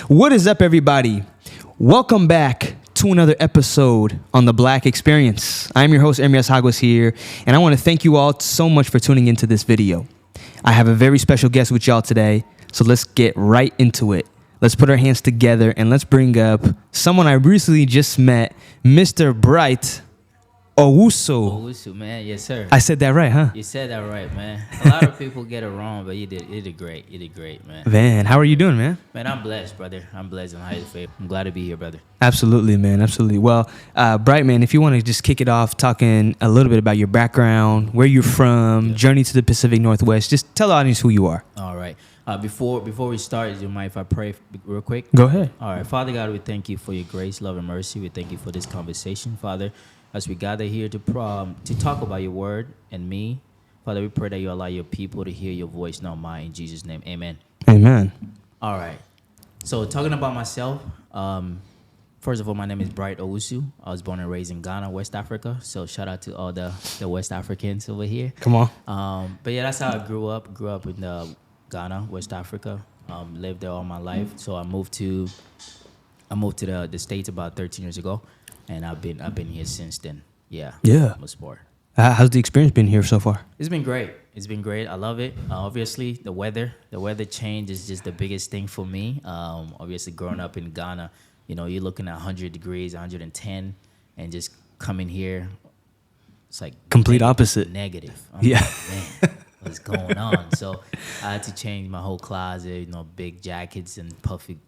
What is up, everybody? Welcome back to another episode on The Black Experience. I'm your host, Ermias Hagos here, and I want to thank you all so much for tuning into this video. I have a very special guest with y'all today, so let's get right into it. Let's put our hands together and let's bring up someone I recently just met, Mr. Bright Owusu. Owusu, man. Yes, sir. I said that right, huh? You said that right, man. A lot of people get it wrong, but you did great. You did great, man. Man, how are you doing, man? Man, I'm blessed, brother. I'm blessed and highly favored. I'm glad to be here, brother. Absolutely, man. Absolutely. Well, Bright, man, if you want to just kick it off talking a little bit about your background, where you're from, journey to the Pacific Northwest, just tell the audience who you are. All right. Before we start, do you mind if I pray real quick? Go ahead. All right. Father God, we thank you for your grace, love, and mercy. We thank you for this conversation, Father. As we gather here to talk about your word and me, Father, we pray that you allow your people to hear your voice, not mine. In Jesus' name, amen. Amen. All right. So talking about myself, first of all, my name is Bright Owusu. I was born and raised in Ghana, West Africa. So shout out to all the West Africans over here. Come on. But yeah, that's how I grew up. Grew up in Ghana, West Africa. Lived there all my life. So I moved to the States about 13 years ago. And I've been here since then. Yeah. I'm a sport. How's the experience been here so far? It's been great. I love it. Obviously, the weather change is just the biggest thing for me. Obviously, growing up in Ghana, you're looking at 100 degrees, 110, and just coming here, it's like complete opposite. Negative. Yeah. Like, man, what's going on? So I had to change my whole closet. Big jackets and puffy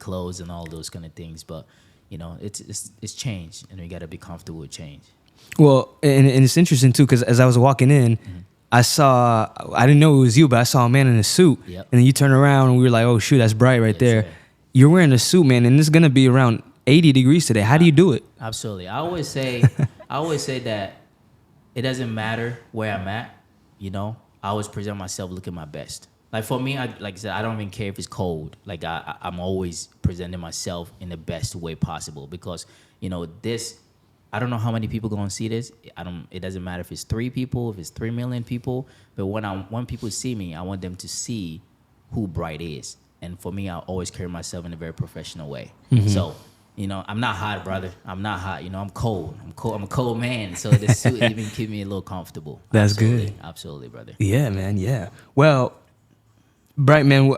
clothes and all those kind of things. But it's change, and we got to be comfortable with change. Well, and it's interesting, too, because as I was walking in, I didn't know it was you, but I saw a man in a suit. Yep. And then you turn around, and we were like, oh, shoot, that's Bright right there. Sir. You're wearing a suit, man, and it's going to be around 80 degrees today. How do you do it? Absolutely. I always say that it doesn't matter where I'm at, I always present myself looking my best. Like for me, like I said, I don't even care if it's cold. Like I'm always presenting myself in the best way possible because this. I don't know how many people gonna see this. It doesn't matter if it's 3 people, if it's 3 million people. But when people see me, I want them to see who Bright is. And for me, I always carry myself in a very professional way. Mm-hmm. So I'm not hot, brother. I'm not hot. I'm cold. I'm a cold man. So the suit even keep me a little comfortable. That's absolutely, good. Absolutely, brother. Yeah, man. Yeah. Well. Bright, man,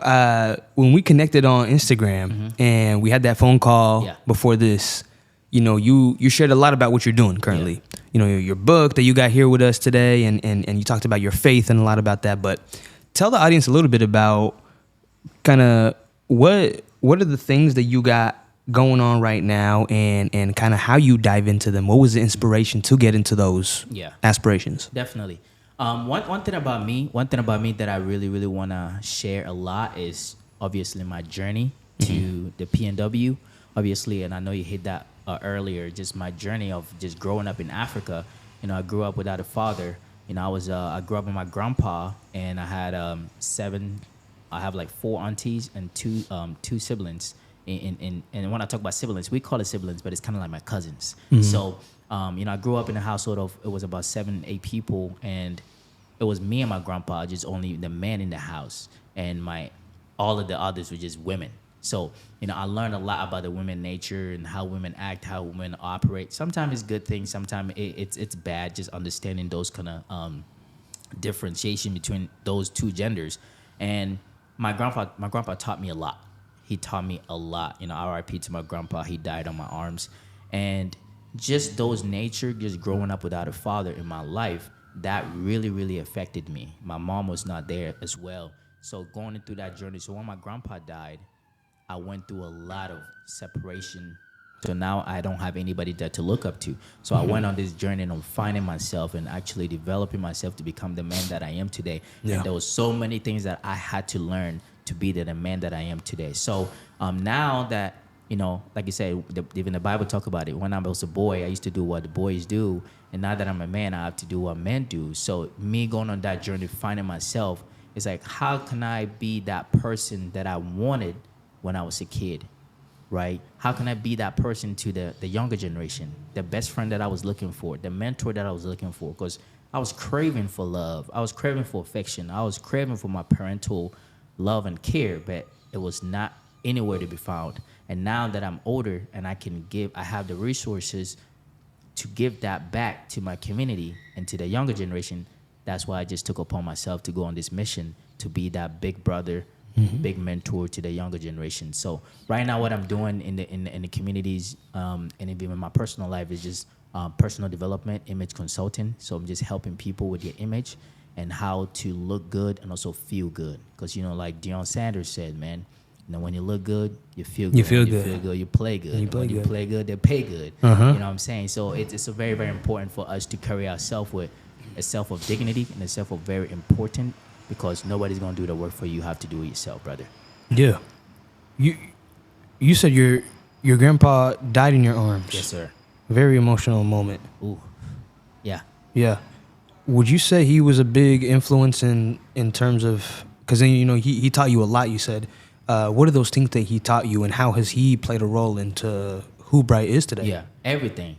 when we connected on Instagram and we had that phone call before this, you shared a lot about what you're doing currently. Yeah. Your book that you got here with us today, and you talked about your faith and a lot about that. But tell the audience a little bit about kind of what are the things that you got going on right now and kind of how you dive into them. What was the inspiration to get into those aspirations? Definitely. One thing about me that I really, really want to share a lot is obviously my journey to the PNW, obviously, and I know you hit that earlier, just my journey of just growing up in Africa. I grew up without a father. I grew up with my grandpa, and I had I have like 4 aunties and two siblings. And when I talk about siblings, we call it siblings, but it's kind of like my cousins. Mm-hmm. So, I grew up in a household of, it was about 7, 8 people, and it was me and my grandpa, just only the man in the house, and all of the others were just women. So, I learned a lot about the women nature and how women act, how women operate. Sometimes it's good things, sometimes it's bad, just understanding those kind of differentiation between those 2 genders. And my grandpa taught me a lot. He taught me a lot. R.I.P. to my grandpa. He died on my arms. And just those nature, just growing up without a father in my life, that really, really affected me. My mom was not there as well. So going through that journey. So when my grandpa died, I went through a lot of separation. So now I don't have anybody there to look up to. So I went on this journey of finding myself and actually developing myself to become the man that I am today. Yeah. And there was so many things that I had to learn to be the man that I am today. So now that, like you said, even the Bible talk about it. When I was a boy, I used to do what the boys do. And now that I'm a man, I have to do what men do. So me going on that journey, finding myself, it's like, how can I be that person that I wanted when I was a kid, right? How can I be that person to the younger generation, the best friend that I was looking for, the mentor that I was looking for? Because I was craving for love. I was craving for affection. I was craving for my parental love and care, but it was not anywhere to be found. And now that I'm older and I have the resources to give that back to my community and to the younger generation, that's why I just took upon myself to go on this mission to be that big brother, big mentor to the younger generation. So right now, what I'm doing in the communities and even in my personal life is just personal development, image consulting. So I'm just helping people with their image and how to look good and also feel good. Because like Deion Sanders said, man, when you look good, you feel good. You feel when good. You feel good. You play good. You when you play good, they pay good. You know what I'm saying? So it's a very, very important for us to carry ourselves with a self of dignity and a self of very important, because nobody's gonna do the work for you. You have to do it yourself, brother. Yeah. You said your grandpa died in your arms. Yes, sir. Very emotional moment. Ooh. Yeah. Yeah. Would you say he was a big influence in terms of, because then he taught you a lot, you said. What are those things that he taught you, and how has he played a role into who Bright is today? Yeah, everything,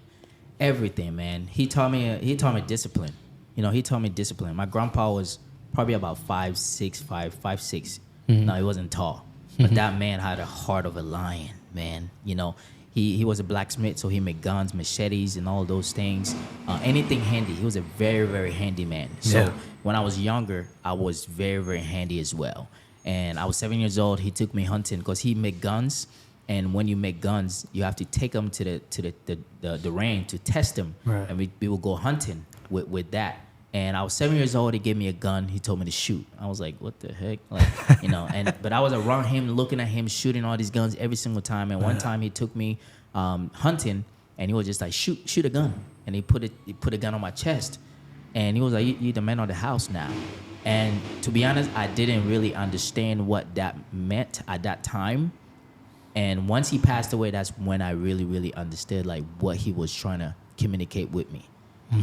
man. He taught me discipline. He taught me discipline. My grandpa was probably about 5'6". No, he wasn't tall, but that man had a heart of a lion, man. He was a blacksmith, so he made guns, machetes, and all those things. Anything handy. He was a very, very handy man. So when I was younger, I was very, very handy as well. And I was 7 years old. He took me hunting because he made guns. And when you make guns, you have to take them to the range to test them. Right. And we would go hunting with that. And I was 7 years old. He gave me a gun. He told me to shoot. I was like, what the heck? But I was around him, looking at him, shooting all these guns every single time. And one time he took me hunting, and he was just like, shoot a gun. And he put a gun on my chest. And he was like, you're the man of the house now. And to be honest, I didn't really understand what that meant at that time. And once he passed away, that's when I really, really understood what he was trying to communicate with me.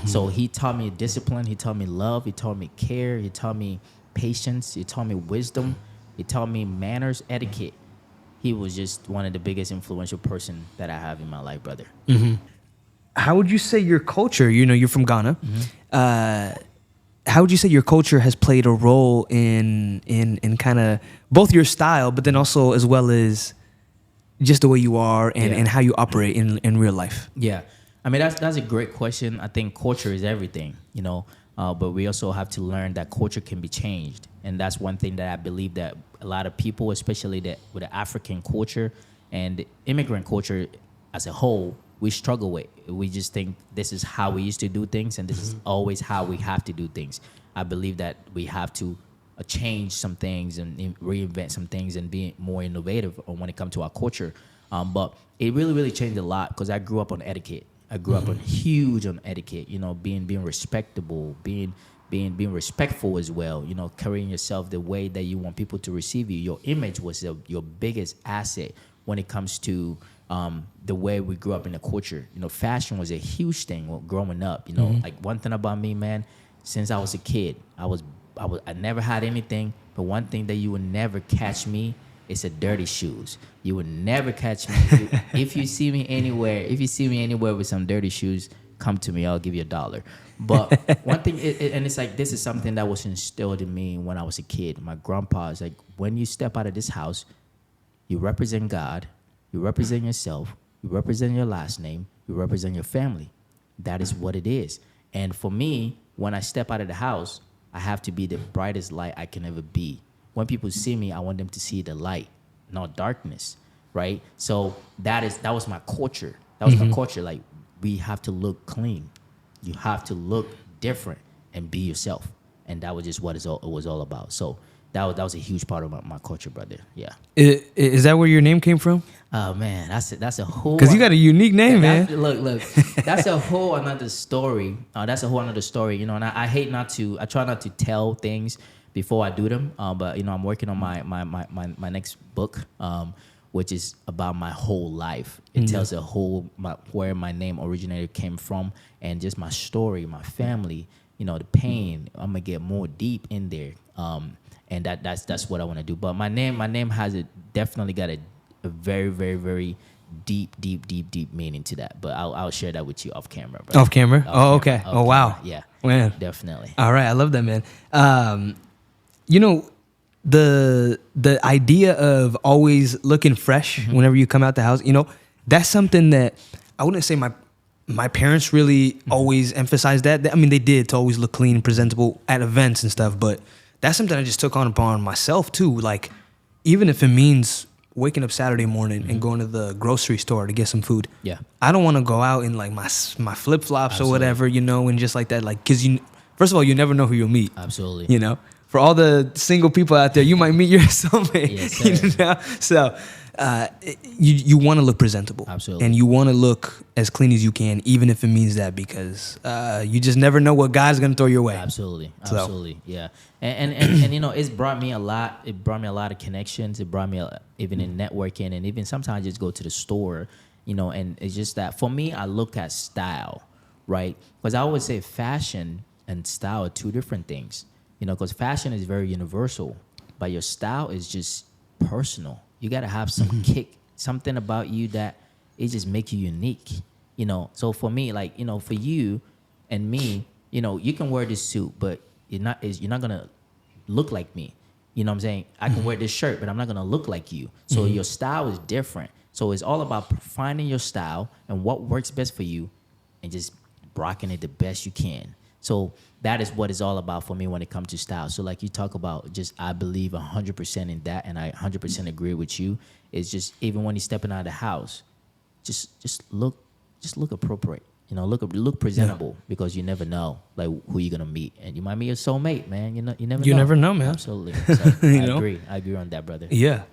So he taught me discipline. He taught me love. He taught me care. He taught me patience. He taught me wisdom. He taught me manners, etiquette. He was just one of the biggest influential person that I have in my life, brother. How would you say your culture, you're from Ghana, how would you say your culture has played a role in kind of both your style, but then also as well as just the way you are and how you operate in real life? Yeah. I mean, that's a great question. I think culture is everything, but we also have to learn that culture can be changed. And that's one thing that I believe that a lot of people, especially with the African culture and the immigrant culture as a whole, we struggle with. We just think this is how we used to do things, and this is always how we have to do things. I believe that we have to change some things and reinvent some things and be more innovative when it comes to our culture. But it really, really changed a lot because I grew up on etiquette. I grew up huge on etiquette, being respectable, being respectful as well, carrying yourself the way that you want people to receive you. Your image was your biggest asset when it comes to the way we grew up in the culture. Fashion was a huge thing growing up. Like one thing about me, man, since I was a kid, I never had anything, but one thing that you would never catch me is a dirty shoes. You would never catch me. If you see me anywhere with some dirty shoes, come to me. I'll give you $1. But one thing, and it's like this is something that was instilled in me when I was a kid. My grandpa is like, when you step out of this house, you represent God, you represent yourself, you represent your last name, you represent your family. That is what it is. And for me, when I step out of the house, I have to be the brightest light I can ever be. When people see me, I want them to see the light, not darkness, right? So that was my culture. That was my culture. Like, we have to look clean. You have to look different and be yourself. And that was just what it was all about. So that was a huge part of my culture, brother. Yeah. Is that where your name came from? Oh man, that's a whole. Because you got a unique name, man. Look, that's a whole another story. That's a whole another story, And I try not to tell things before I do them. But I'm working on my next book, which is about my whole life. It tells where my name originated came from, and just my story, my family. The pain. I'm gonna get more deep in there. And that's what I want to do. But my name has definitely got a very, very, very deep meaning to that. But I'll share that with you off camera, bro. Off camera? Okay. Off camera. Wow. Yeah. Man. Definitely. All right. I love that, man. the idea of always looking fresh whenever you come out the house, you know, that's something that I wouldn't say my parents really always emphasized that. I mean, they did, to always look clean and presentable at events and stuff, but that's something I just took on upon myself too. Like, even if it means waking up Saturday morning and going to the grocery store to get some food. Yeah. I don't want to go out in like my flip-flops or whatever, you know, and just like that. Like, because first of all, you never know who you'll meet. Absolutely. You know, for all the single people out there, you might meet your soulmate. Yes, you know? So you want to look presentable. Absolutely. And you want to look as clean as you can, even if it means that, because you just never know what God's going to throw your way. Absolutely. So. Absolutely. Yeah. And you know, it's brought me a lot. It brought me a lot of connections. It brought me even in networking, and even sometimes I just go to the store, you know, and it's just that for me, I look at style, right? Because I always say fashion and style are two different things, you know, because fashion is very universal, but your style is just personal. You got to have some kick, something about you that it just make you unique, you know. So for me, like, you know, for you and me, you know, you can wear this suit, but you're not gonna look like me. You know what I'm saying? I can wear this shirt, but I'm not gonna look like you. So your style is different. So it's all about finding your style and what works best for you, and just rocking it the best you can. So that is what it's all about for me when it comes to style. So like you talk about, just I believe 100% in that, and I 100% agree with you. It's just even when you're stepping out of the house, just look appropriate. You know, look presentable, because you never know like who you're gonna meet, and you might meet your soulmate, man. You never know, man. Absolutely. So I agree on that, brother. Yeah.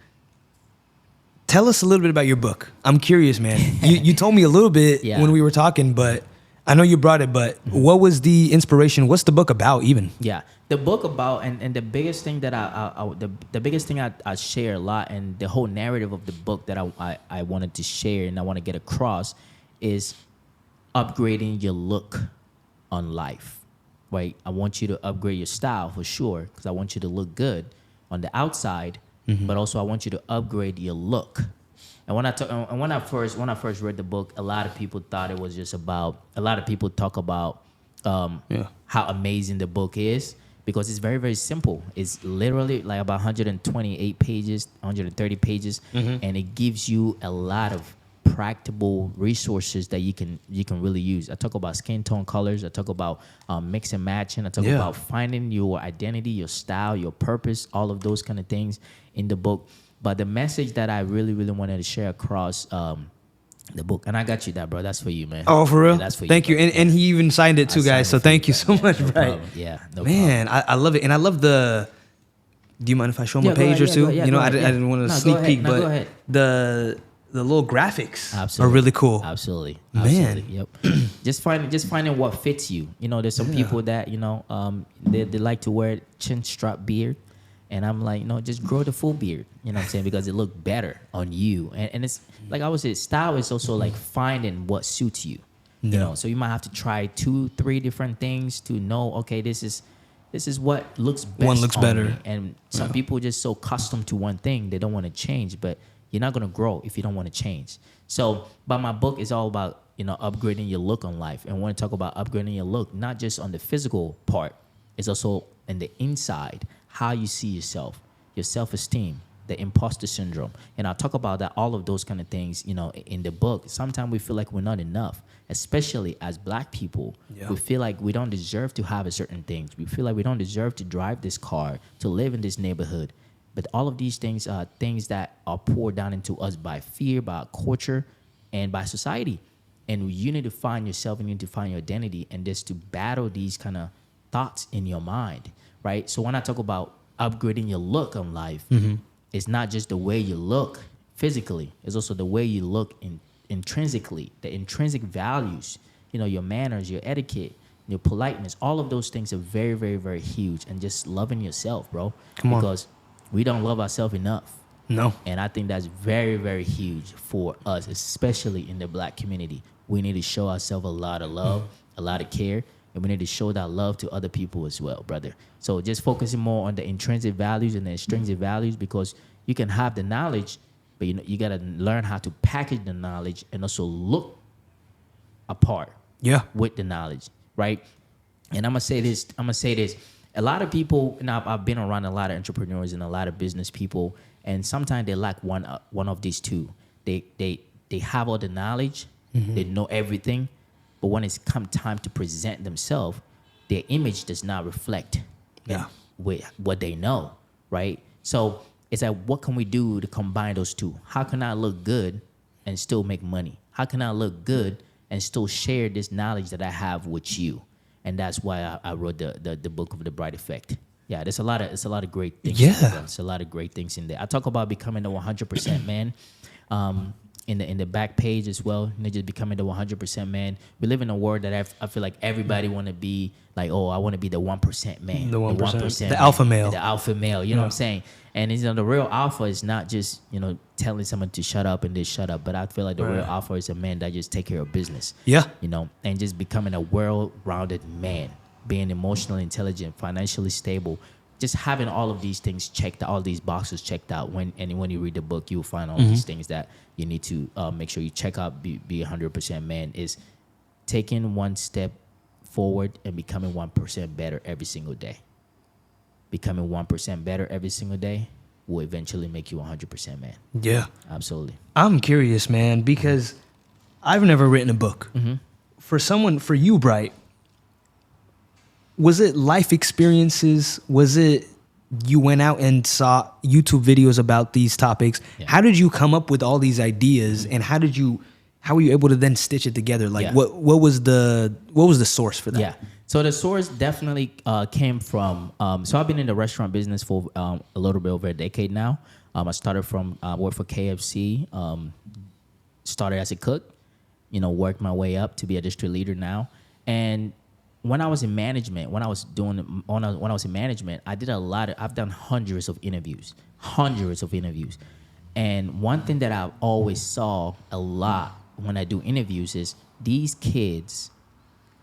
Tell us a little bit about your book. I'm curious, man. You told me a little bit when we were talking, but I know you brought it. But what was the inspiration? What's the book about, even? Yeah, the book about and the biggest thing that the biggest thing I share a lot, and the whole narrative of the book that I wanted to share and I want to get across is upgrading your look on life, right? I want you to upgrade your style for sure, because I want you to look good on the outside, but also I want you to upgrade your look. And when I first read the book, a lot of people thought it was just about. A lot of people talk about how amazing the book is, because it's very, very simple. It's literally like about 128 pages, 130 pages, and it gives you a lot of practical resources that you can really use. I talk about skin tone colors. I talk about mix and matching. I talk about finding your identity, your style, your purpose, all of those kind of things in the book. But the message that I really, really wanted to share across the book, and I got you that, bro. That's for you, man. Oh, for real? Yeah, that's for thank you. And he even signed it too, guys. So thank you so much, no Bright. problem. Yeah, no man, I love it. And I love the... Do you mind if I show him a page or two? I didn't want to sneak peek, but the little graphics are really cool. Absolutely. Man. Yep. just finding what fits you. You know, there's some people that, you know, they like to wear chin strap beard. And I'm like, no, just grow the full beard. You know what I'm saying? Because it looks better on you. And it's, like I would say, style is also like finding what suits you. You know, so you might have to try 2-3 different things to know, okay, this is what looks best. One looks better. Me. And some people are just so accustomed to one thing, they don't want to change. But you're not going to grow if you don't want to change. So, but my book is all about, you know, upgrading your look on life. And I want to talk about upgrading your look, not just on the physical part. It's also in the inside, how you see yourself, your self-esteem, the imposter syndrome. And I'll talk about that, all of those kind of things, you know, in the book. Sometimes we feel like we're not enough, especially as Black people. Yeah. We feel like we don't deserve to have a certain things. We feel like we don't deserve to drive this car, to live in this neighborhood. But all of these things are things that are poured down into us by fear, by our culture, and by society. And you need to find yourself, and you need to find your identity, and just to battle these kind of thoughts in your mind, right? So when I talk about upgrading your look on life, it's not just the way you look physically. It's also the way you look intrinsically, the intrinsic values, you know, your manners, your etiquette, your politeness. All of those things are very, very, very huge. And just loving yourself, bro. Because we don't love ourselves enough. No. And I think that's very, very huge for us, especially in the Black community. We need to show ourselves a lot of love, a lot of care, and we need to show that love to other people as well, brother. So just focusing more on the intrinsic values and the extrinsic values, because you can have the knowledge, but you got to learn how to package the knowledge and also look apart with the knowledge, right? And I'm going to say this. a lot of people, and I've been around a lot of entrepreneurs and a lot of business people, and sometimes they lack one of these two. They have all the knowledge, they know everything, but when it's come time to present themselves, their image does not reflect with what they know, right? So it's like, what can we do to combine those two? How can I look good and still make money? How can I look good and still share this knowledge that I have with you? And that's why I wrote the book of the Bright Effect. Yeah, there's a lot of great things. Yeah, there's a lot of great things in there. I talk about becoming the 100% man. In the back page as well, just becoming the 100% man. We live in a world that I feel like everybody want to be like, oh, I want to be the 1% man, the 1%, the man, alpha male, the alpha male. You know what I'm saying? And the real alpha is not just telling someone to shut up and just shut up, but I feel like the real alpha is a man that just take care of business. Yeah, and just becoming a well-rounded man, being emotionally intelligent, financially stable. Just having all of these things checked, all these boxes checked out. When you read the book, you'll find all these things that you need to make sure you check out. Be 100% man is taking one step forward and becoming 1% better every single day. Becoming 1% better every single day will eventually make you 100% man. Yeah, absolutely. I'm curious, man, because I've never written a book. For you, Bright. Was it life experiences? Was it you went out and saw YouTube videos about these topics? Yeah. How did you come up with all these ideas, and how were you able to then stitch it together? Like what was the source for that? Yeah. So the source definitely came from. So I've been in the restaurant business for a little bit over a decade now. I started from work for KFC. Started as a cook. Worked my way up to be a district leader now, and when I was in management, I did I've done hundreds of interviews. And one thing that I always saw a lot when I do interviews is these kids,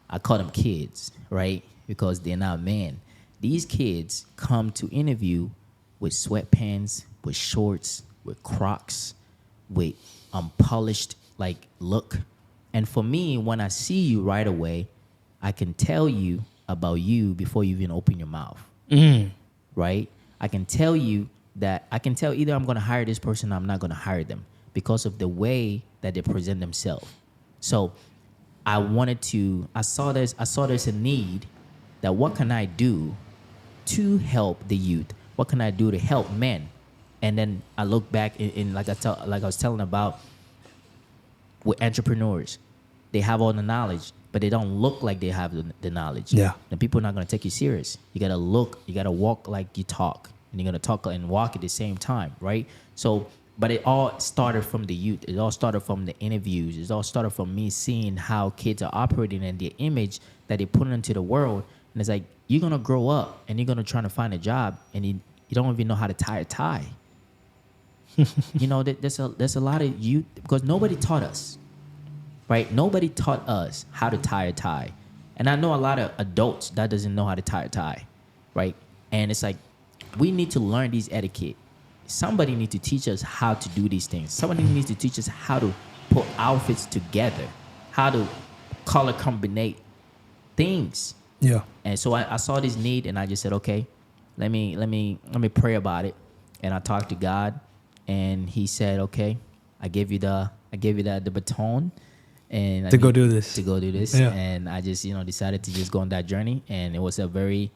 I call them kids, right? Because they're not men. These kids come to interview with sweatpants, with shorts, with Crocs, with unpolished look. And for me, when I see you right away, I can tell you about you before you even open your mouth, right? I can tell you that either I'm going to hire this person or I'm not going to hire them because of the way that they present themselves. So I saw there's a need that what can I do to help the youth? What can I do to help men? And then I look back in like I was telling about with entrepreneurs, they have all the knowledge, but they don't look like they have the knowledge. Yeah. Then people are not going to take you serious. You got to walk like you talk. And you're going to talk and walk at the same time, right? So, but it all started from the youth. It all started from the interviews. It all started from me seeing how kids are operating and their image that they put into the world. And it's like, you're going to grow up and you're going to try to find a job and you don't even know how to tie a tie. There's a lot of youth because nobody taught us. Right? Nobody taught us how to tie a tie. And I know a lot of adults that doesn't know how to tie a tie, right? And it's like, we need to learn these etiquette. Somebody needs to teach us how to do these things. Somebody needs to teach us how to put outfits together, how to color combine things. Yeah. And so I saw this need and I just said, okay, let me pray about it. And I talked to God and he said, okay, I gave you the baton. And to go do this. Yeah. And I just decided to just go on that journey, and it was a very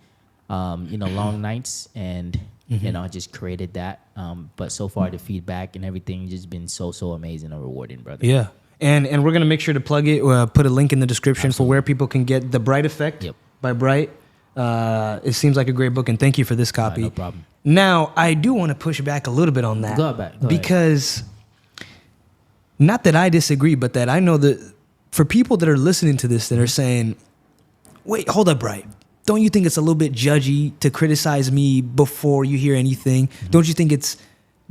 long nights, and I just created that, but so far the feedback and everything just been so amazing and rewarding, brother. Yeah. And we're gonna make sure to plug it, put a link in the description for where people can get The Bright Effect by Bright. It seems like a great book, and thank you for this copy. No problem. Now I do want to push back a little bit on that. Go because not that I disagree, but that I know that for people that are listening to this that are saying, wait, hold up, Bright. Don't you think it's a little bit judgy to criticize me before you hear anything? Don't you think it's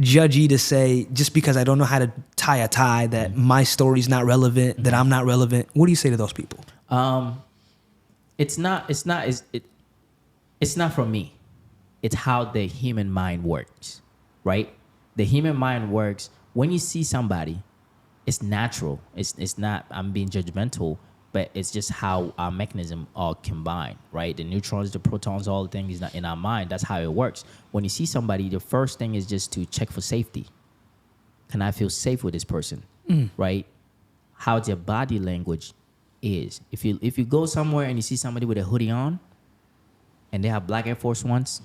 judgy to say, just because I don't know how to tie a tie, that my story's not relevant, that I'm not relevant? What do you say to those people? It's not from me. It's how the human mind works, right? The human mind works when you see somebody. It's natural. It's not, I'm being judgmental. but it's just how our mechanism all combine, right? The neutrons, the protons, all the things not in our mind. That's how it works. When you see somebody, the first thing is just to check for safety. Can I feel safe with this person, right? How their body language is. If you go somewhere and you see somebody with a hoodie on, and they have black Air Force Ones,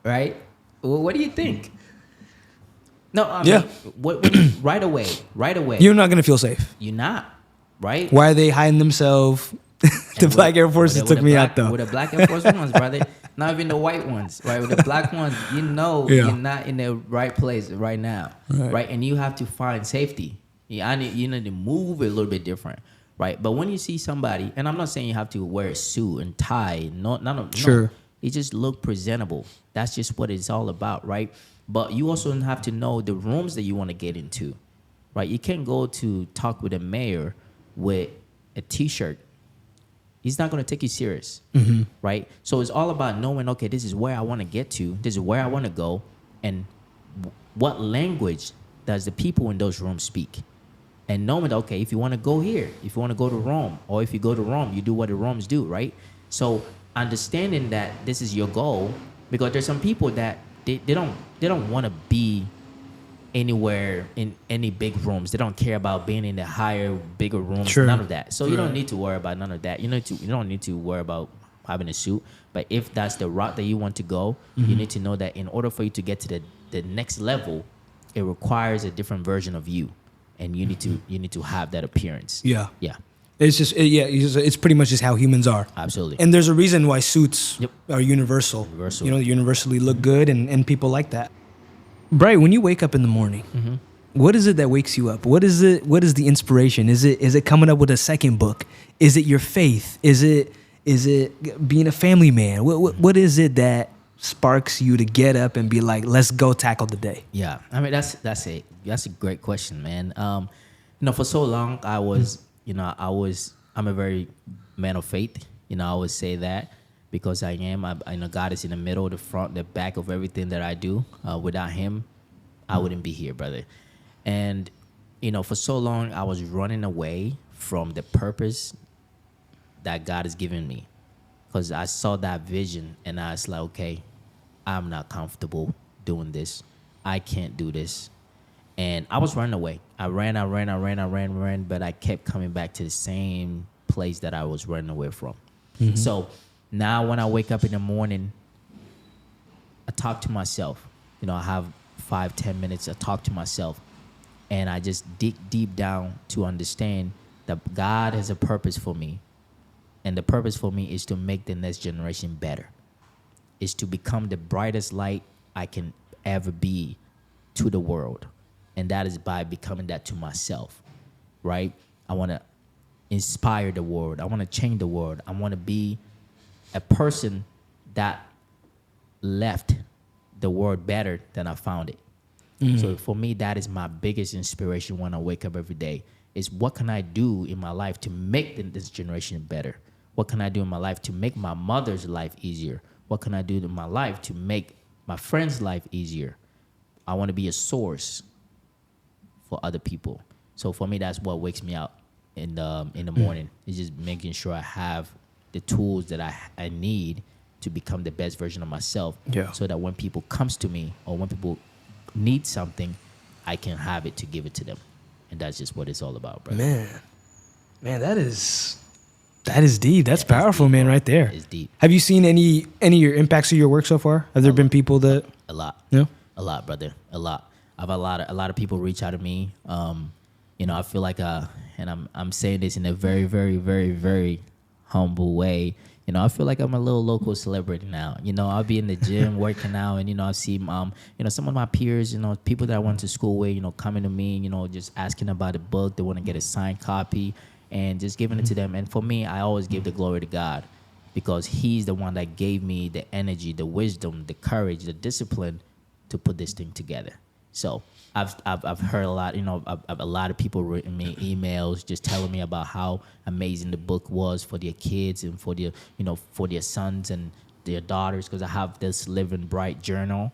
right? Well, what do you think? No, I mean, what right away. You're not gonna feel safe. You're not, right? Why are they hiding themselves? The black Air Forces took me out though. With the black Air Force Ones, brother. Not even the white ones, right? With the black ones, you're not in the right place right now, right? And you have to find safety. You need to move a little bit different, right? But when you see somebody, and I'm not saying you have to wear a suit and tie, no, you just look presentable. That's just what it's all about, right? But you also have to know the rooms that you want to get into, right? You can't go to talk with a mayor with a T-shirt. He's not going to take you serious, right? So it's all about knowing, okay, this is where I want to get to. This is where I want to go. And what language does the people in those rooms speak? And knowing, okay, if you want to go here, if you want to go to Rome, or if you go to Rome, you do what the Romans do, right? So understanding that this is your goal, because there's some people that they don't want to be anywhere in any big rooms. They don't care about being in the higher, bigger rooms. Sure. None of that. So you don't need to worry about none of that. You don't need to worry about having a suit. But if that's the route that you want to go, you need to know that in order for you to get to the next level, it requires a different version of you, and you need to have that appearance. Yeah. It's just it's pretty much just how humans are. Absolutely. And there's a reason why suits are universal. Universally look good, and people like that. Bright, when you wake up in the morning, what is it that wakes you up? What is the inspiration? Is it coming up with a second book? Is it your faith? Is it being a family man? What is it that sparks you to get up and be like, let's go tackle the day? Yeah, I mean that's a great question, man. For so long I was, I'm a very man of faith. I always say that. Because I know God is in the middle, the front, the back of everything that I do. Without Him, I wouldn't be here, brother. And, for so long, I was running away from the purpose that God has given me. Because I saw that vision, and I was like, okay, I'm not comfortable doing this. I can't do this. And I was running away. I ran, but I kept coming back to the same place that I was running away from. So now when I wake up in the morning, I talk to myself. I have 5-10 minutes. I talk to myself, and I just dig deep down to understand that God has a purpose for me, and the purpose for me is to make the next generation better. Is to become the brightest light I can ever be to the world, and that is by becoming that to myself, right? I want to inspire the world. I want to change the world. I want to be a person that left the world better than I found it. So for me, that is my biggest inspiration when I wake up every day, is what can I do in my life to make this generation better? What can I do in my life to make my mother's life easier? What can I do in my life to make my friend's life easier? I want to be a source for other people. So for me, that's what wakes me up in the morning. It's just making sure I have the tools that I need to become the best version of myself, so that when people comes to me or when people need something, I can have it to give it to them. And that's just what it's all about, bro. Man, that is deep. That's powerful, deep, man, right there. It's deep. Have you seen any of your impacts of your work so far? Have there been people that... A lot. Yeah? A lot, brother. A lot. I've had a lot of people reach out to me. I feel like, and I'm saying this in a very, very, very, very humble way. I feel like I'm a little local celebrity now. I'll be in the gym working out, and I see some of my peers, people that I went to school with, coming to me, just asking about a book. They want to get a signed copy, and just giving it to them. And for me, I always give the glory to God, because He's the one that gave me the energy, the wisdom, the courage, the discipline to put this thing together. So I've heard a lot, a lot of people written me emails just telling me about how amazing the book was for their kids and for their, for their sons, and their daughters, because I have this Living Bright journal.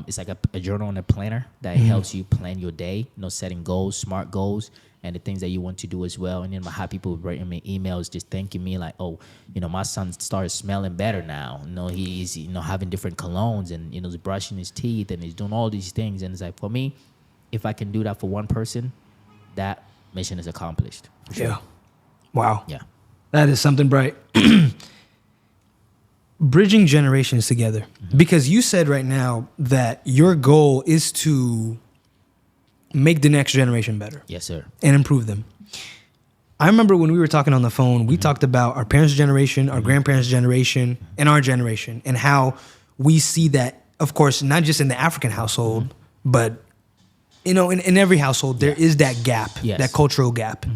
It's like a journal and a planner that helps you plan your day, setting goals, smart goals, and the things that you want to do as well. And then I have people writing me emails just thanking me like, oh, my son started smelling better now. He's having different colognes, and he's brushing his teeth, and he's doing all these things. And it's like, for me, if I can do that for one person, that mission is accomplished. Sure. Yeah. Wow. Yeah. That is something, Bright. Bridging generations together. Because you said right now that your goal is to make the next generation better. Yes, sir. And improve them. I remember when we were talking on the phone, we talked about our parents' generation, our grandparents' generation, and our generation, and how we see that, of course, not just in the African household, but in every household, there is that gap, that cultural gap.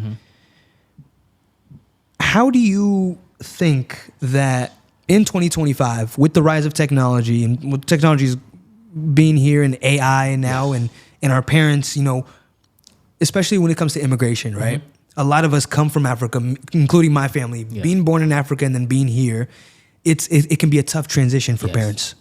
How do you think that in 2025, with the rise of technology and with technologies being here and AI and now and our parents, especially when it comes to immigration, right? A lot of us come from Africa, including my family. Being born in Africa and then being here, it can be a tough transition for parents.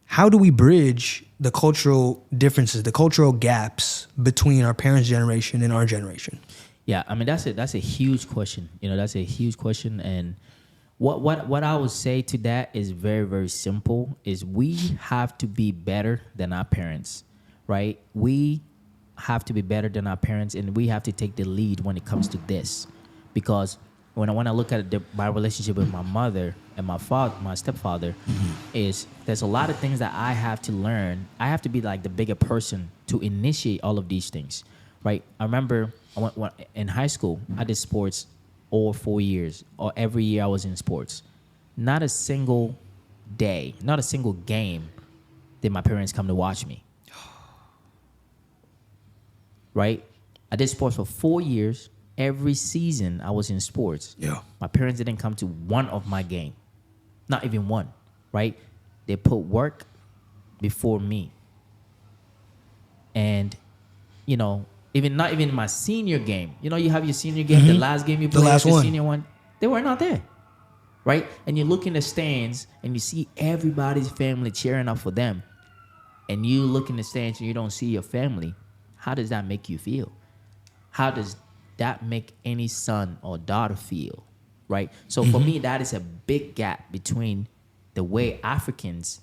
How do we bridge the cultural differences, the cultural gaps between our parents' generation and our generation? Yeah, I mean that's a huge question. That's a huge question, and what I would say to that is very, very simple. Is we have to be better than our parents, right? We have to be better than our parents, and we have to take the lead when it comes to this, because when I look at my relationship with my mother and my stepfather, is there's a lot of things that I have to learn. I have to be like the bigger person to initiate all of these things, right? I remember in high school, I did sports all 4 years, or every year I was in sports. Not a single day, not a single game did my parents come to watch me. Right? I did sports for 4 years. Every season I was in sports. Yeah. My parents didn't come to one of my games. Not even one. Right? They put work before me. And, not even my senior game. You have your senior game, the last game you played, the senior one. They were not there. Right? And you look in the stands and you see everybody's family cheering up for them. And you look in the stands and you don't see your family. How does that make you feel? How does that make any son or daughter feel? Right? So for me, that is a big gap between the way Africans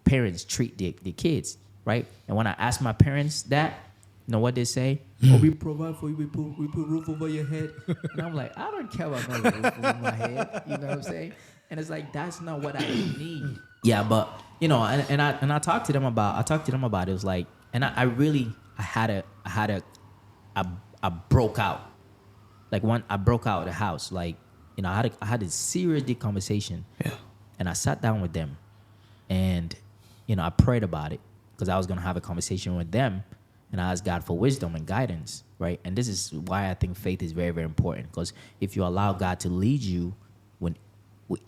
parents treat their kids. Right? And when I ask my parents that, you know what they say? Oh, we provide for you. We put roof over your head. And I'm like, I don't care about no roof over my head. You know what I'm saying? And it's like, that's not what I need. Yeah, but and I talked to them about it. It was like, and I broke out. Like I broke out of the house. Like, I had a serious deep conversation. Yeah. And I sat down with them, and I prayed about it, because I was gonna have a conversation with them. And I ask God for wisdom and guidance, right? And this is why I think faith is very, very important. Because if you allow God to lead you with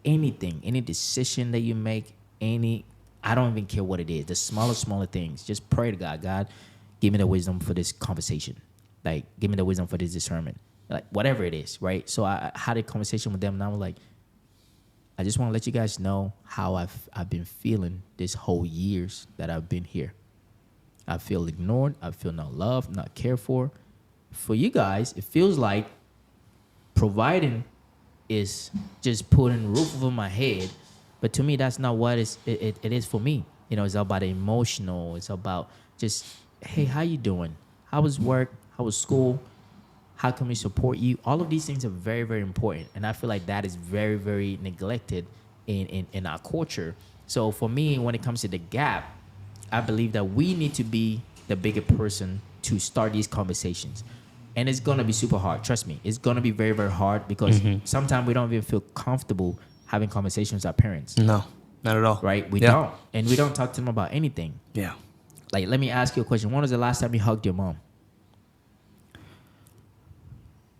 anything, any decision that you make, I don't even care what it is, the smaller things, just pray to God. God, give me the wisdom for this conversation. Like, give me the wisdom for this discernment. Like, whatever it is, right? So I had a conversation with them, and I was like, I just want to let you guys know how I've been feeling this whole years that I've been here. I feel ignored. I feel not loved, not cared for. For you guys, it feels like providing is just putting a roof over my head. But to me, that's not what it is for me. It's about the emotional. It's about just, hey, how you doing? How was work? How was school? How can we support you? All of these things are very, very important. And I feel like that is very, very neglected in our culture. So for me, when it comes to the gap, I believe that we need to be the bigger person to start these conversations. And it's going to be super hard. Trust me. It's going to be very, very hard, because sometimes we don't even feel comfortable having conversations with our parents. No, not at all. Right? We don't. And we don't talk to them about anything. Yeah. Like, let me ask you a question. When was the last time you hugged your mom?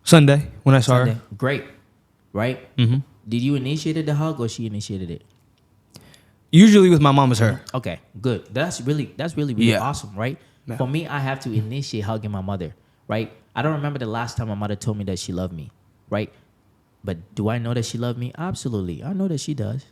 Sunday, when I saw her. Great. Right? Mm-hmm. Did you initiate the hug, or she initiated it? Usually with my mom is her. Okay, good. That's really awesome, right? Yeah. For me, I have to initiate hugging my mother, right? I don't remember the last time my mother told me that she loved me, right? But do I know that she loved me? Absolutely. I know that she does.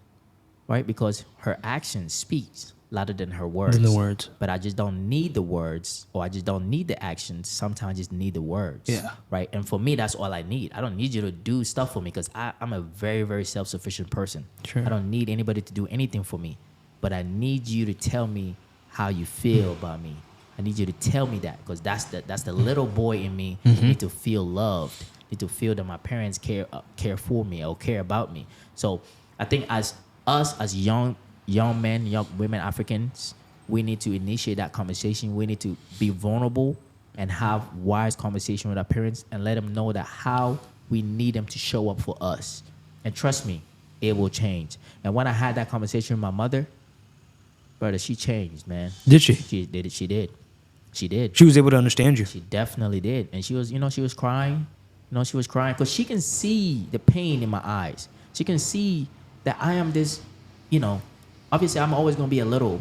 right? Because her action speaks louder than her words. Than the words. But I just don't need the words, or I just don't need the actions. Sometimes I just need the words. Yeah. Right? And for me, that's all I need. I don't need you to do stuff for me because I'm a very, very self-sufficient person. Sure. I don't need anybody to do anything for me. But I need you to tell me how you feel about me. I need you to tell me that because that's the little boy in me who need to feel loved, need to feel that my parents care for me or care about me. So I think as young men, young women, Africans, we need to initiate that conversation. We need to be vulnerable and have wise conversation with our parents and let them know that how we need them to show up for us. And trust me, it will change. And when I had that conversation with my mother, brother, she changed, man. Did she? She did. She did. She was able to understand you. She definitely did. And she was crying. She was crying because she can see the pain in my eyes. She can see that I am this, obviously I'm always going to be a little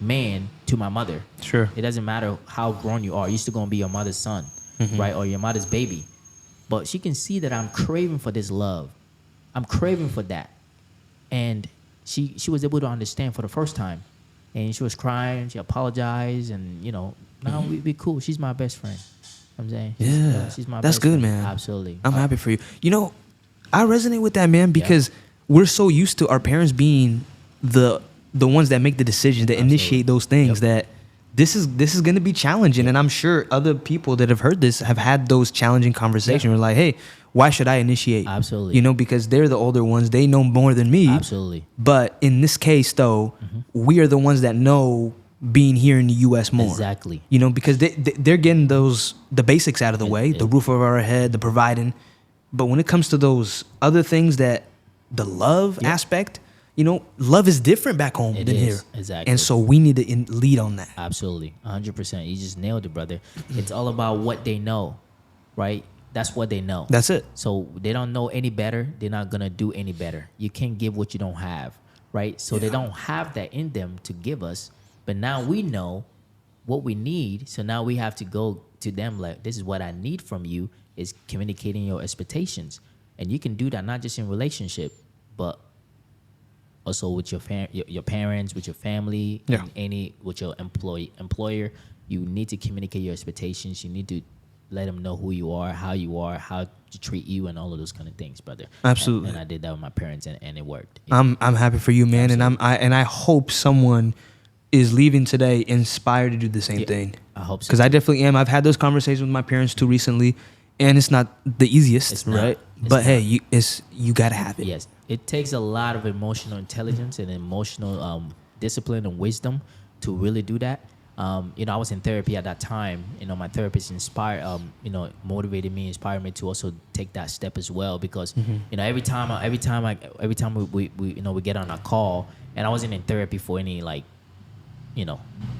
man to my mother. Sure. It doesn't matter how grown you are. You're still going to be your mother's son, right? Or your mother's baby. But she can see that I'm craving for this love. I'm craving for that. And she was able to understand for the first time. And she was crying. She apologized. And, now we cool. She's my best friend. I'm saying. She's my That's best good, friend. man. Absolutely. I'm happy for you. I resonate with that, man, because we're so used to our parents being the ones that make the decisions, that initiate those things, that this is going to be challenging. And I'm sure other people that have heard this have had those challenging conversations. We're like, hey, why should I initiate? Absolutely. Because they're the older ones. They know more than me. Absolutely. But in this case, though, we are the ones that know being here in the U.S. more. Exactly. Because they're getting the basics out of the way, the roof over our head, the providing. But when it comes to those other things, that the love aspect, love is different back home than here. Exactly. And so we need to lead on that. Absolutely. 100%. You just nailed it, brother. It's all about what they know, right? That's what they know. That's it. So they don't know any better. They're not going to do any better. You can't give what you don't have, right? So they don't have that in them to give us. But now we know what we need. So now we have to go to them like, this is what I need from you, is communicating your expectations. And you can do that not just in relationship, but also with your parents, with your family, and with your employer. You need to communicate your expectations. You need to let them know who you are, how to treat you, and all of those kind of things, brother. Absolutely. And I did that with my parents, and it worked. I'm happy for you, man. Absolutely. And I hope someone is leaving today inspired to do the same thing. I hope so. Because I definitely am. I've had those conversations with my parents too recently, and it's not the easiest, right? But hey, you gotta have it. Yes, it takes a lot of emotional intelligence and emotional discipline and wisdom to really do that. I was in therapy at that time. My therapist motivated me, inspired me to also take that step as well. Because every time we get on a call, and I wasn't in therapy for any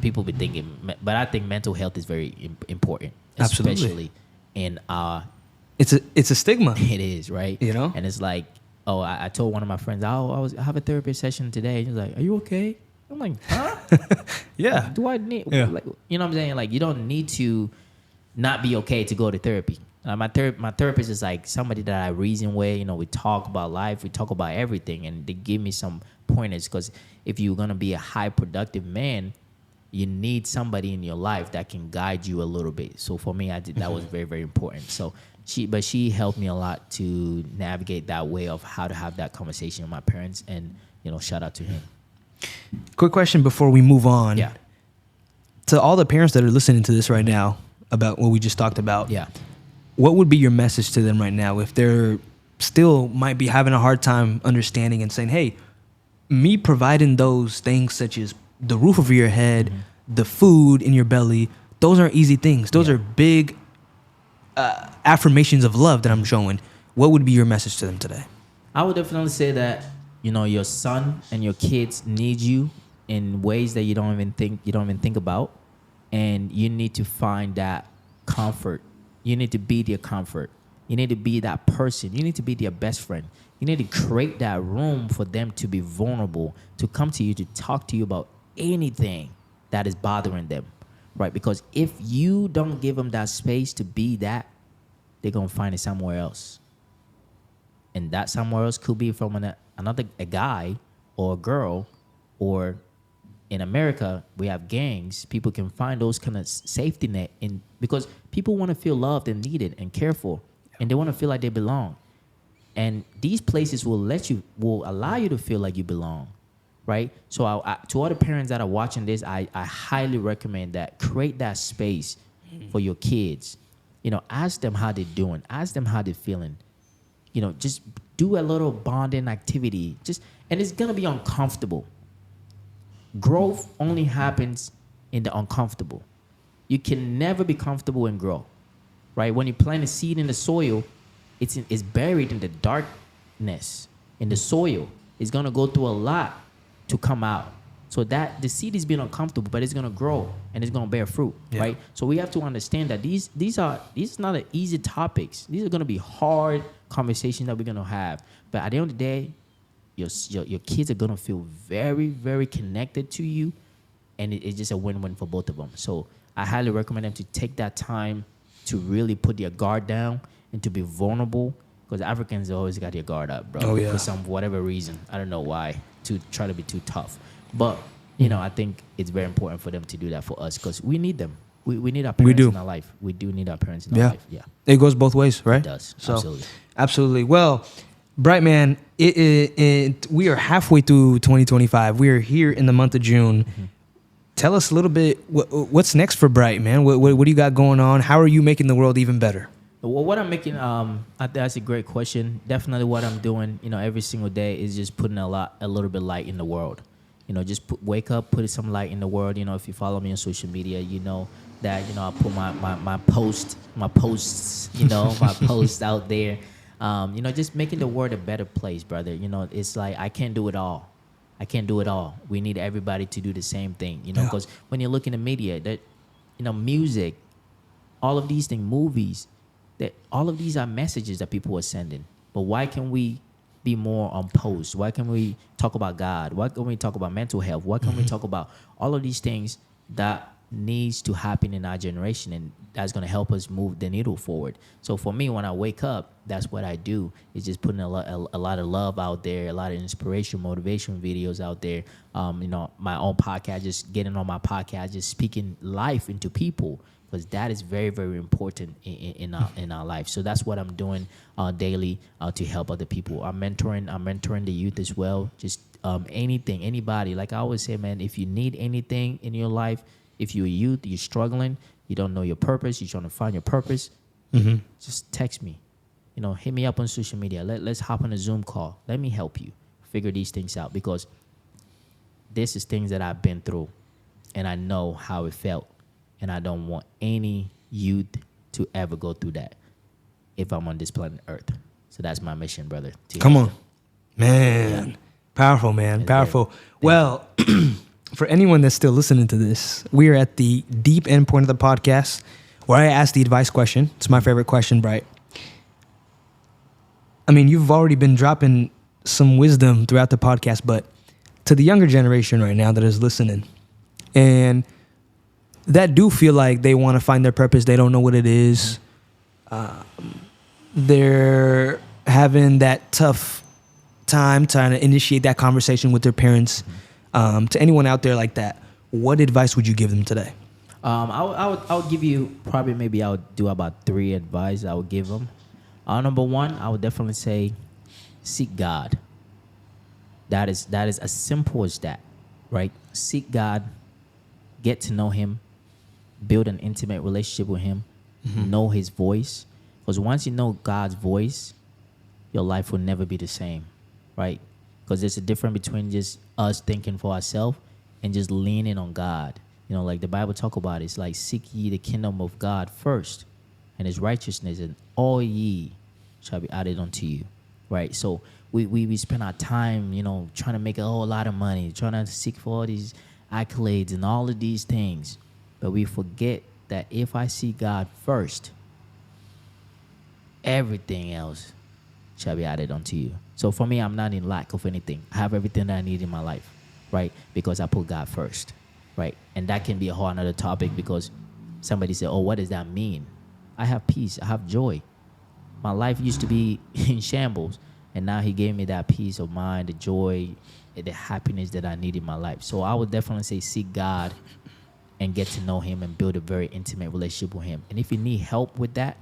people be thinking, but I think mental health is very important, especially in it's a stigma. It is, right? And it's like, I told one of my friends, I have a therapy session today. He's like, are you okay? I'm like, huh? Yeah. Do I need, what I'm saying? Like, you don't need to not be okay to go to therapy. My therapist is like somebody that I reason with. We talk about life. We talk about everything. And they give me some pointers because if you're going to be a high productive man, you need somebody in your life that can guide you a little bit. So for me, that was very, very important. So she helped me a lot to navigate that way of how to have that conversation with my parents. And, shout out to him. Quick question before we move on. Yeah. To all the parents that are listening to this right now about what we just talked about. Yeah. What would be your message to them right now if they're still might be having a hard time understanding and saying, hey, me providing those things such as the roof over your head, the food in your belly, those aren't easy things. Those are big affirmations of love that I'm showing. What would be your message to them today? I would definitely say that, your son and your kids need you in ways that you don't even think about. And you need to find that comfort. You need to be their comfort. You need to be that person. You need to be their best friend. You need to create that room for them to be vulnerable, to come to you, to talk to you about anything that is bothering them, right? Because if you don't give them that space to be that, they're going to find it somewhere else. And that somewhere else could be from a guy or a girl, or in America, we have gangs. People can find those kind of safety net because people want to feel loved and needed and cared for, and they want to feel like they belong. And these places will allow you to feel like you belong, right? So to all the parents that are watching this, I highly recommend that create that space for your kids. Ask them how they're doing. Ask them how they're feeling. Just do a little bonding activity. And it's gonna be uncomfortable. Growth only happens in the uncomfortable. You can never be comfortable and grow, right? When you plant a seed in the soil, it's buried in the darkness, in the soil. It's gonna go through a lot to come out. So that the seed is being uncomfortable, but it's gonna grow and it's gonna bear fruit, right? So we have to understand that these are not an easy topics. These are gonna be hard conversations that we're gonna have. But at the end of the day, your kids are gonna feel very, very connected to you, and it's just a win-win for both of them. So I highly recommend them to take that time to really put their guard down and to be vulnerable, because Africans always got their guard up, bro. Oh, yeah. For whatever reason. I don't know why, to try to be too tough. But, I think it's very important for them to do that for us, because we need them. We need our parents in our life. We do need our parents in our life. Yeah. It goes both ways, right? It does. So, absolutely. Well, Bright Man, we are halfway through 2025. We are here in the month of June. Mm-hmm. Tell us a little bit, what's next for Bright, man? What do you got going on? How are you making the world even better? Well, what I'm making, that's a great question. Definitely what I'm doing, every single day is just putting a little bit light in the world. Just wake up, put some light in the world. If you follow me on social media, you know that, I put my posts, my posts out there. Just making the world a better place, brother. It's like I can't do it all. We need everybody to do the same thing, because when you look in the media, that, music, all of these things, movies, that all of these are messages that people are sending. But why can we be more on post? Why can we talk about God? Why can we talk about mental health? Why can we talk about all of these things that needs to happen in our generation, and that's going to help us move the needle forward? So for me, when I wake up, that's what I do, is just putting a lot of love out there, a lot of inspiration, motivation videos out there. My own podcast, just getting on my podcast, just speaking life into people, because that is very, very important in our life. So that's what I'm doing daily to help other people. I'm mentoring the youth as well. Just anybody. Like I always say, man, if you need anything in your life, if you're a youth, you're struggling, you don't know your purpose, you're trying to find your purpose, just text me. Hit me up on social media. Let's hop on a Zoom call. Let me help you figure these things out, because this is things that I've been through, and I know how it felt. And I don't want any youth to ever go through that if I'm on this planet Earth. So that's my mission, brother. Come on. Man. Yeah. Powerful, man. Powerful. Well, for anyone that's still listening to this, we are at the deep end point of the podcast where I ask the advice question. It's my favorite question, Bright. I mean, you've already been dropping some wisdom throughout the podcast, but to the younger generation right now that is listening, and that do feel like they want to find their purpose. They don't know what it is. They're having that tough time trying to initiate that conversation with their parents. To anyone out there like that, what advice would you give them today? I would give you I would do about 3 advice I would give them. Number 1, I would definitely say seek God. That is as simple as that, right? Seek God, get to know Him, build an intimate relationship with Him, know His voice. Because once you know God's voice, your life will never be the same, right? Because there's a difference between just us thinking for ourselves and just leaning on God. Like the Bible talk about it, it's like, seek ye the kingdom of God first and His righteousness, and all ye shall be added unto you, right? So we spend our time, trying to make a whole lot of money, trying to seek for all these accolades and all of these things. But we forget that if I see God first, everything else shall be added unto you. So for me, I'm not in lack of anything. I have everything that I need in my life, right? Because I put God first, right? And that can be a whole another topic, because somebody said, oh, what does that mean? I have peace. I have joy. My life used to be in shambles, and now He gave me that peace of mind, the joy, the happiness that I need in my life. So I would definitely say seek God and get to know him and build a very intimate relationship with him. And if you need help with that,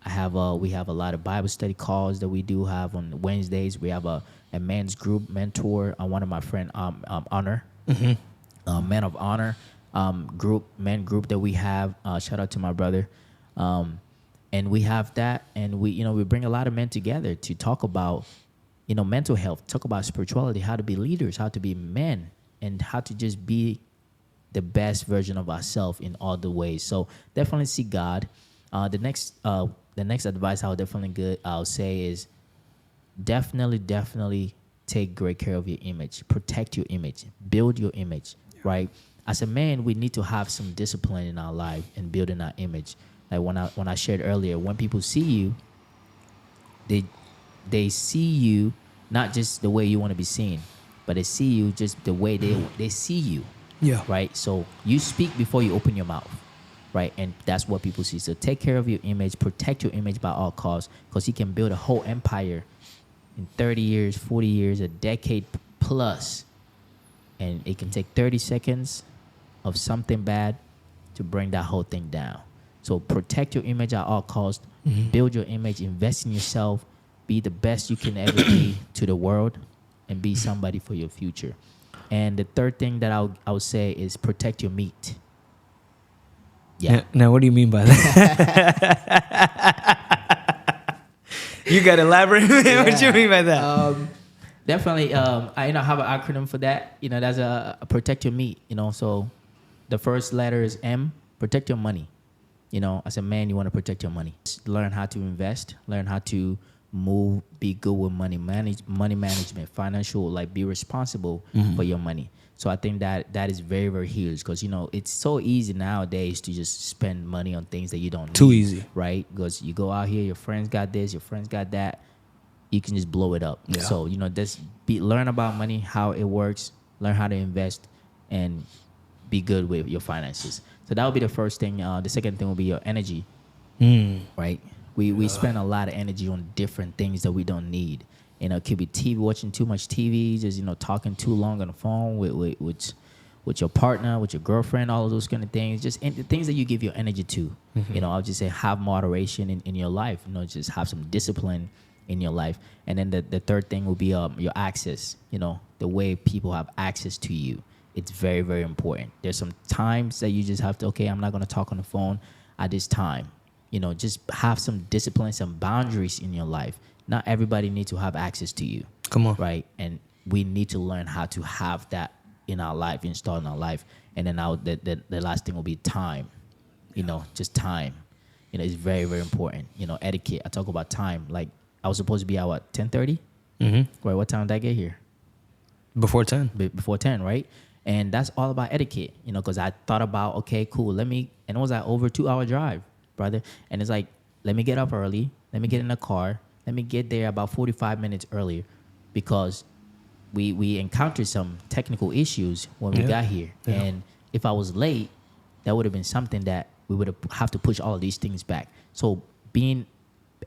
we have a lot of Bible study calls that we do have on Wednesdays. We have a men's group mentor, one of my friend, Honor, Men of Honor men group that we have. Shout out to my brother. And we have that, and we bring a lot of men together to talk about, mental health, talk about spirituality, how to be leaders, how to be men, and how to just be the best version of ourselves in all the ways. So definitely seek God. The next advice I'll say is definitely take great care of your image, protect your image, build your image, right? As a man, we need to have some discipline in our life and building our image. Like when I shared earlier, when people see you, they see you not just the way you want to be seen, but they see you just the way they see you. Yeah. Right. So you speak before you open your mouth, right? And that's what people see. So take care of your image, protect your image by all costs, because you can build a whole empire in 30 years, 40 years, a decade plus, and it can take 30 seconds of something bad to bring that whole thing down. So protect your image at all costs, build your image, invest in yourself, be the best you can ever be to the world, and be somebody for your future. And the third thing that I would say is protect your meat. Yeah. Now, what do you mean by that? You got to elaborate. Yeah. What do you mean by that? Definitely. I have an acronym for that. That's a protect your meat. So the first letter is M. Protect your money. As a man, you want to protect your money. Learn how to invest. Learn how to move. Be good with money. Money management. Financial. Be responsible for your money. So I think that is very, very huge, because it's so easy nowadays to just spend money on things that you don't need. Too easy, right? Because you go out here, your friends got this, your friends got that. You can just blow it up. Yeah. So learn about money, how it works. Learn how to invest, and be good with your finances. So that would be the first thing. The second thing will be your energy, right? We spend a lot of energy on different things that we don't need. It could be TV, watching too much TV, just talking too long on the phone with your partner, with your girlfriend, all of those kind of things. Just the things that you give your energy to. I'll just say have moderation in your life. Just have some discipline in your life. And then the third thing will be your access. The way people have access to you. It's very, very important. There's some times that you just have to, okay, I'm not going to talk on the phone at this time. Just have some discipline, some boundaries in your life. Not everybody needs to have access to you. Come on. Right? And we need to learn how to have that in our life, installed in our life. And then the last thing will be time. Just time. It's very, very important. Etiquette. I talk about time. Like, I was supposed to be out at 10:30. Right? What time did I get here? Before 10. Before 10, right? And that's all about etiquette, because I thought about, okay, cool, and it was like over 2-hour drive, brother. And it's like, let me get up early. Let me get in the car. Let me get there about 45 minutes earlier, because we encountered some technical issues when we got here. Yeah. And if I was late, that would have been something that we would have to push all of these things back. So being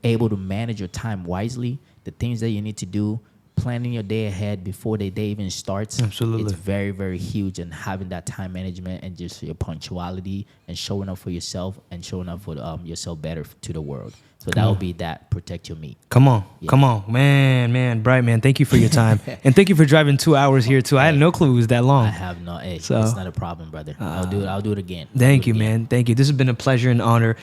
able to manage your time wisely, the things that you need to do, planning your day ahead before the day even starts. Absolutely. It's very, very huge. And having that time management and just your punctuality and showing up for yourself and showing up for yourself better to the world. So that would be that. Protect your meat. Come on. Man, Bright, man, thank you for your time. And thank you for driving 2 hours here too. I had no clue it was that long. I have no. It's not a problem, brother. I'll do it again. Thank you, man. Thank you. This has been a pleasure and honor.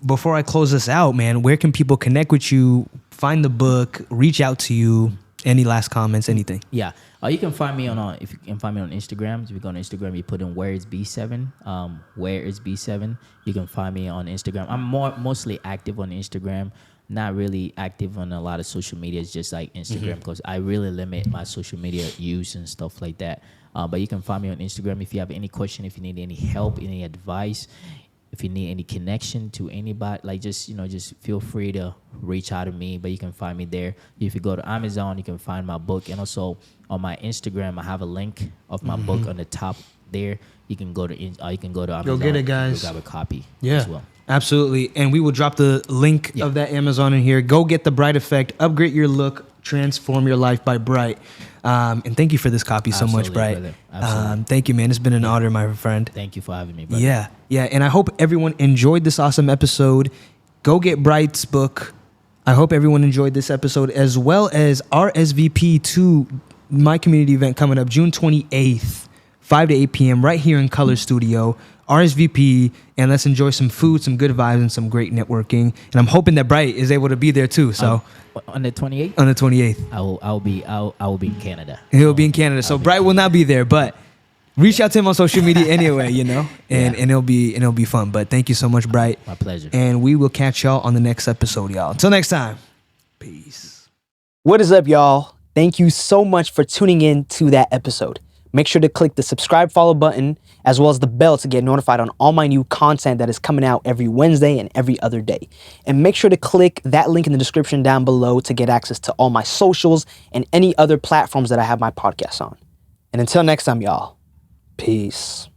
Before I close this out, man, where can people connect with you, find the book, reach out to you? Any last comments, anything? Yeah. You can find me on Instagram. If you go on Instagram, you put in where is B7. Where is B7. You can find me on Instagram. I'm mostly active on Instagram. Not really active on a lot of social media. It's just like Instagram, because I really limit my social media use and stuff like that. But you can find me on Instagram. If you have any question, if you need any help, any advice, if you need any connection to anybody, just feel free to reach out to me. But you can find me there. If you go to Amazon, you can find my book. And also on my Instagram, I have a link of my book on the top there. You can go to Amazon. Go get it, guys. Grab a copy as well. Absolutely. And we will drop the link of that Amazon in here. Go get the Bright Effect. Upgrade your look. Transform your life by Bright. And thank you for this copy so much, Bright. Thank you, man. It's been an honor, my friend. Thank you for having me, brother. Yeah. And I hope everyone enjoyed this awesome episode. Go get Bright's book. I hope everyone enjoyed this episode, as well as RSVP to my community event coming up June 28th, 5 to 8 p.m. right here in Color Studio. RSVP, and let's enjoy some food, some good vibes, and some great networking. And I'm hoping that Bright is able to be there too. So on the 28th? On the 28th. I will be in Canada. He'll be in Canada. So Bright will not be there, but reach out to him on social media anyway, and it'll be fun. But thank you so much, Bright. My pleasure. And we will catch y'all on the next episode, y'all. Until next time. Peace. What is up, y'all? Thank you so much for tuning in to that episode. Make sure to click the subscribe, follow button, as well as the bell to get notified on all my new content that is coming out every Wednesday and every other day. And make sure to click that link in the description down below to get access to all my socials and any other platforms that I have my podcast on. And until next time, y'all, peace.